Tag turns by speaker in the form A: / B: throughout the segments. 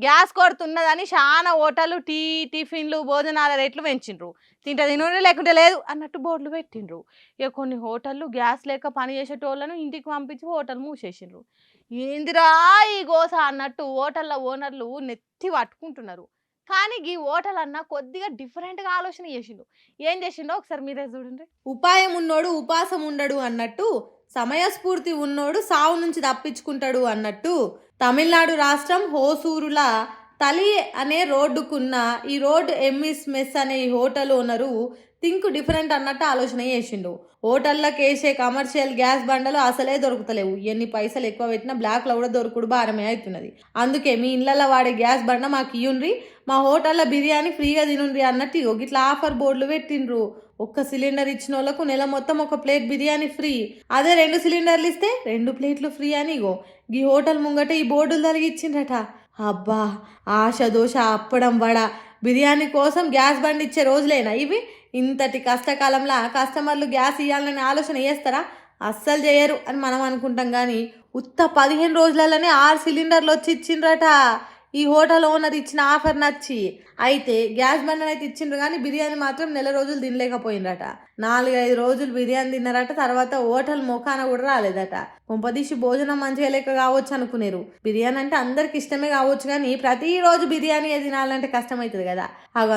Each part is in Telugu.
A: గ్యాస్ కొడుతున్నదని చాలా హోటళ్ళు టిఫిన్లు భోజనాల రేట్లు పెంచిండ్రు. తింటే తినుండ్రి లేకుంటే లేదు అన్నట్టు బోర్డులు పెట్టిండ్రు. ఇక కొన్ని హోటళ్ళు గ్యాస్ లేక పని చేసేటోళ్ళను ఇంటికి పంపించి హోటల్ మూసేసిండ్రు. ఏందిరా ఈ గోస అన్నట్టు హోటళ్ళ ఓనర్లు నెత్తి పట్టుకుంటున్నారు. కానీ ఈ హోటల్ అన్న కొద్దిగా డిఫరెంట్గా ఆలోచన చేసిండు. ఏం చేసిండో ఒకసారి మీరే చూడండి.
B: ఉపాయం ఉన్నోడు ఉపాసం ఉండడు అన్నట్టు, సమయస్ఫూర్తి ఉన్నోడు సావు నుంచి తప్పించుకుంటాడు అన్నట్టు తమిళనాడు రాష్ట్రం హోసూరుల తలి అనే రోడ్డుకున్న ఈ రోడ్ ఎంఎస్ మెస్ అనే ఈ హోటల్ ఓనరు థింక్ డిఫరెంట్ అన్నట్టు ఆలోచన చేసిండు. హోటళ్ళకి వేసే కమర్షియల్ గ్యాస్ బండలు అసలే దొరుకుతలేవు. ఎన్ని పైసలు ఎక్కువ పెట్టినా బ్లాక్లో కూడా దొరుకుడు భారమే అవుతున్నది. అందుకే మీ ఇళ్ళల్లో వాడే గ్యాస్ బండ మాకు ఇయ్యుండ్రి, మా హోటల్లో బిర్యానీ ఫ్రీగా తినుండ్రి అన్నట్టు ఇట్లా ఆఫర్ బోర్డులు పెట్టిండ్రు. ఒక్క సిలిండర్ ఇచ్చిన వాళ్ళకు నెల మొత్తం ఒక ప్లేట్ బిర్యానీ ఫ్రీ. అదే 2 సిలిండర్లు ఇస్తే 2 ప్లేట్లు ఫ్రీ అని ఈ హోటల్ ముంగట ఈ బోర్డులు తలిగిచ్చిండ్రట. అబ్బా, ఆశ దోశ అప్పడం వడ బిర్యానీ కోసం గ్యాస్ బండి ఇచ్చే రోజులేనా ఇవి? ఇంతటి కష్టకాలంలో కస్టమర్లు గ్యాస్ ఇవ్వాలని ఆలోచన చేస్తారా? అస్సలు చేయరు అని మనం అనుకుంటాం. కానీ ఉత్త 15 రోజులలోనే 6 సిలిండర్లు వచ్చి ఇచ్చిండ్రట. ఈ హోటల్ ఓనర్ ఇచ్చిన ఆఫర్ నచ్చి. అయితే గ్యాస్ బండను అయితే ఇచ్చిండ్రు కానీ బిర్యానీ మాత్రం నెల రోజులు తినలేకపోయిందట. 4-5 రోజులు బిర్యానీ తిన్నారట. తర్వాత హోటల్ మొఖాన కూడా రాలేదట. కొంపదీసి భోజనం మంచిగా లేక కావచ్చు అనుకునేరు. బిర్యానీ అంటే అందరికి ఇష్టమే కావచ్చు, కానీ ప్రతిరోజు బిర్యానీ తినాలంటే కష్టమవుతుంది కదా.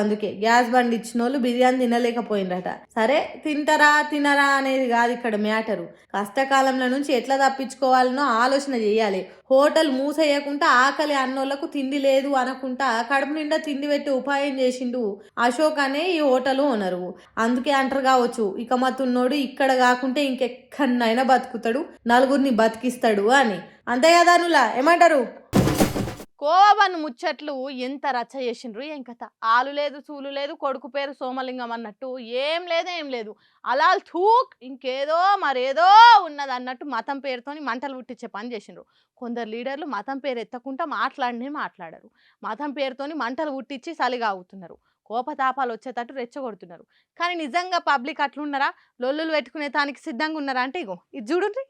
B: అందుకే గ్యాస్ బండి ఇచ్చిన వాళ్ళు బిర్యానీ తినలేకపోయిందట. సరే, తింటారా తినరా అనేది కాదు ఇక్కడ మ్యాటరు. కష్టకాలంలో నుంచి ఎట్లా తప్పించుకోవాలనో ఆలోచన చేయాలి. హోటల్ మూసేయకుండా ఆకలి అన్నోళ్లకు తిండి లేదు అనకుండా కడుపు నిండా తిండి పెట్టి ఉపాయం చేసిండు అశోక్ అనే ఈ హోటల్ ఓనరు. అందుకే అంటారు కావచ్చు, ఇక మతున్నోడు ఇక్కడ కాకుంటే ఇంకెక్కడైనా బతుకుతాడు, నలుగురిని బతికిస్తాడు అని. అంతే కదా నులా ఏమంటారు?
A: కోవబన్ ముచ్చట్లు ఎంత రచ్చ చేసిండ్రు. ఏం కథ, ఆలు లేదు చూలు లేదు, కొడుకు పేరు సోమలింగం అన్నట్టు ఏం లేదు అలా థూక్ ఇంకేదో మరేదో ఉన్నది అన్నట్టు మతం పేరుతోని మంటలు పుట్టించే పని చేసిండ్రు. కొందరు లీడర్లు మతం పేరు ఎత్తకుండా మాట్లాడరు. మతం పేరుతోని మంటలు పుట్టించి సలిగా అవుతున్నారు. కోపతాపాలు వచ్చేటట్టు రెచ్చగొడుతున్నారు. కానీ నిజంగా పబ్లిక్ అట్లున్నారా? లొల్లులు పెట్టుకునే దానికి సిద్ధంగా ఉన్నారా అంటే ఇది చూడండి.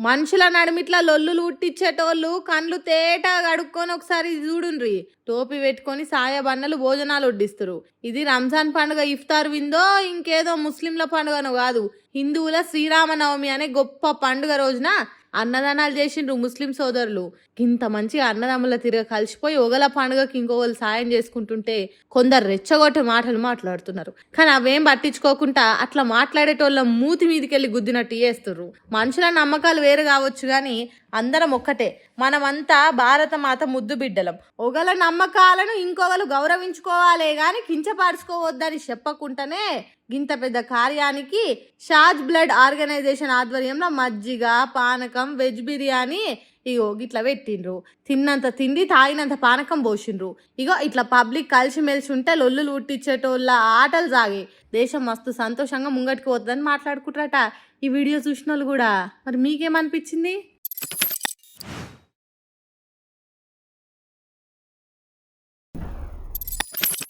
A: మనుషుల నడుమిట్లా లొల్లులు ఉట్టించేటోళ్ళు కండ్లు తేటగా కడుక్కొని ఒకసారి చూడుండ్రి. టోపీ పెట్టుకొని సాయబన్నలు భోజనాలు వడ్డిస్తారు. ఇది రంజాన్ పండుగ ఇఫ్తార్ విందో ఇంకేదో ముస్లింల పండుగను కాదు, హిందువుల శ్రీరామనవమి అనే గొప్ప పండుగ రోజున అన్నదానాలు చేసిండ్రు ముస్లిం సోదరులు. ఇంత మంచిగా అన్నదమ్ముల తిరగ కలిసిపోయి ఒకల పండుగకి ఇంకొకరు సాయం చేసుకుంటుంటే కొందరు రెచ్చగొట్టే మాటలు మాట్లాడుతున్నారు. కానీ అవేం పట్టించుకోకుండా అట్లా మాట్లాడేటోళ్ళ మూతి మీదికెళ్ళి గుద్దినట్టు చేస్తుర్రు. మనుషుల నమ్మకాలు వేరు కావచ్చు, కానీ అందరం ఒక్కటే. మనమంతా భారత మాత ముద్దు బిడ్డలం. ఒకల నమ్మకాలను ఇంకొకరు గౌరవించుకోవాలే గాని కించపరుచుకోవద్దని చెప్పకుండానే గింత పెద్ద కార్యానికి షాజ్ బ్లడ్ ఆర్గనైజేషన్ ఆధ్వర్యంలో మజ్జిగ, పానకం, వెజ్ బిర్యానీ ఇట్లా పెట్టిండ్రు. తిన్నంత తిండి తాగినంత పానకం పోసిండ్రు. ఇట్లా పబ్లిక్ కలిసిమెలిసి ఉంటే లొల్లులు పుట్టించేటోళ్ళ ఆటలు సాగి దేశం మస్తు సంతోషంగా ముంగటికి పోతుందని మాట్లాడుకుంటారట ఈ వీడియో చూసిన వాళ్ళు కూడా. మరి మీకేమనిపించింది?